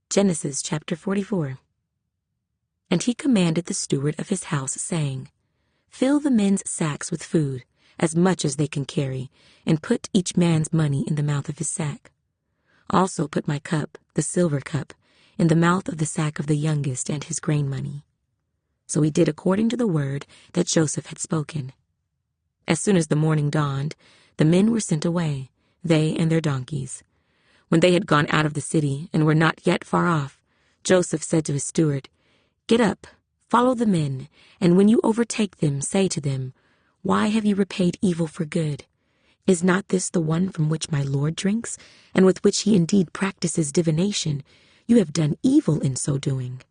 Genesis chapter 44. And he commanded the steward of his house, saying, Fill the men's sacks with food, as much as they can carry, and put each man's money in the mouth of his sack. Also put my cup, the silver cup, in the mouth of the sack of the youngest and his grain money. So he did according to the word that Joseph had spoken. As soon as the morning dawned, the men were sent away, they and their donkeys. When they had gone out of the city and were not yet far off, Joseph said to his steward, Get up, follow the men, and when you overtake them, say to them, Why have you repaid evil for good? Is not this the one from which my Lord drinks, and with which he indeed practices divination? You have done evil in so doing.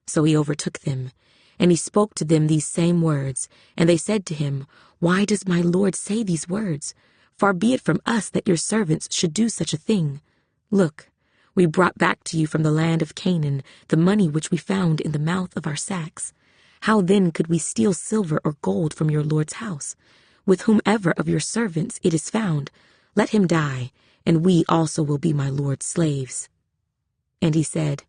So he overtook them, and he spoke to them these same words, and they said to him, Why does my Lord say these words? Far be it from us that your servants should do such a thing. Look, we brought back to you from the land of Canaan the money which we found in the mouth of our sacks. How then could we steal silver or gold from your Lord's house? With whomever of your servants it is found, let him die, and we also will be my Lord's slaves. And he said,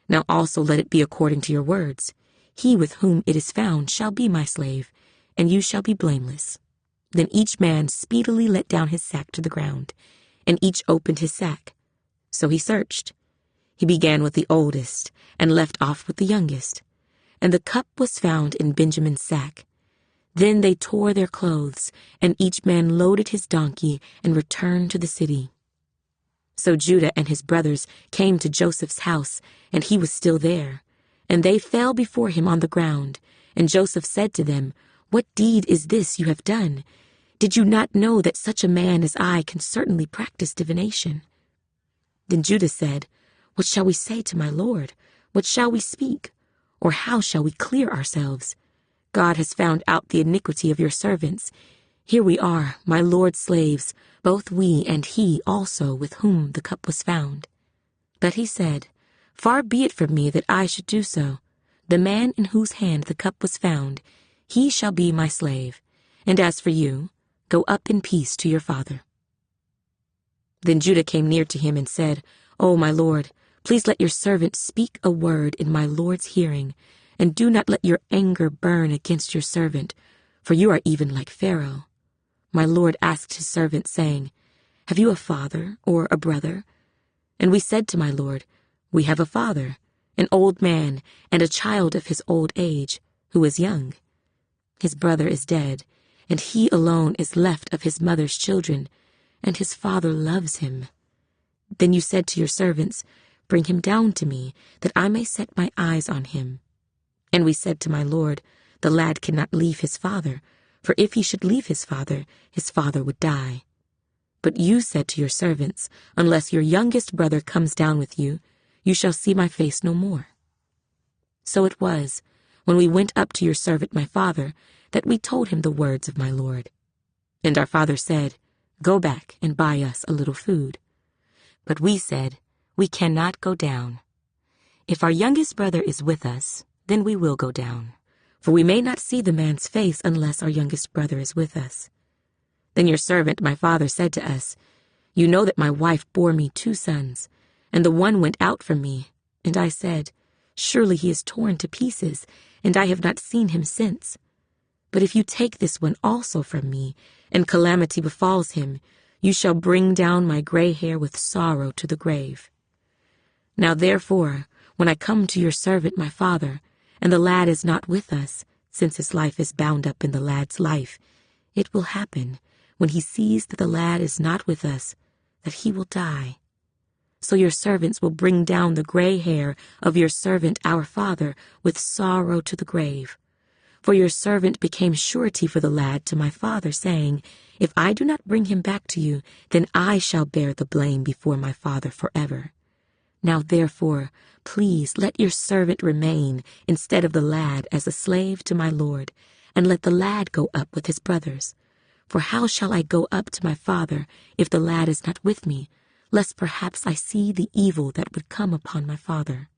Now also let it be according to your words. He with whom it is found shall be my slave, and you shall be blameless. Then each man speedily let down his sack to the ground, and each opened his sack. So he searched. He began with the oldest, and left off with the youngest. And the cup was found in Benjamin's sack. Then they tore their clothes, and each man loaded his donkey and returned to the city. So Judah and his brothers came to Joseph's house, and he was still there. And they fell before him on the ground. And Joseph said to them, What deed is this you have done? Did you not know that such a man as I can certainly practice divination? Then Judah said, What shall we say to my Lord? What shall we speak? Or how shall we clear ourselves? God has found out the iniquity of your servants. Here we are, my Lord's slaves, both we and he also with whom the cup was found. But he said, Far be it from me that I should do so. The man in whose hand the cup was found, he shall be my slave. And as for you, go up in peace to your father. Then Judah came near to him and said, O my Lord, please let your servant speak a word in my Lord's hearing, and do not let your anger burn against your servant, for you are even like Pharaoh. My Lord asked his servant, saying, Have you a father or a brother? And we said to my Lord, We have a father, an old man, and a child of his old age, who is young. His brother is dead, and he alone is left of his mother's children, and his father loves him. Then you said to your servants, Bring him down to me, that I may set my eyes on him. And we said to my Lord, The lad cannot leave his father, for if he should leave his father would die. But you said to your servants, Unless your youngest brother comes down with you, you shall see my face no more. So it was, when we went up to your servant my father, that we told him the words of my Lord. And our father said, Go back and buy us a little food. But we said, We cannot go down. If our youngest brother is with us, then we will go down, for we may not see the man's face unless our youngest brother is with us. Then your servant my father said to us, You know that my wife bore me 2 sons, and the one went out from me, and I said, Surely he is torn to pieces, and I have not seen him since. But if you take this one also from me, and calamity befalls him, you shall bring down my gray hair with sorrow to the grave. Now therefore, when I come to your servant my father, and the lad is not with us, since his life is bound up in the lad's life, it will happen, when he sees that the lad is not with us, that he will die. So your servants will bring down the gray hair of your servant our father with sorrow to the grave. For your servant became surety for the lad to my father, saying, If I do not bring him back to you, then I shall bear the blame before my father forever. Now therefore, please let your servant remain instead of the lad as a slave to my Lord, and let the lad go up with his brothers. For how shall I go up to my father if the lad is not with me, lest perhaps I see the evil that would come upon my father?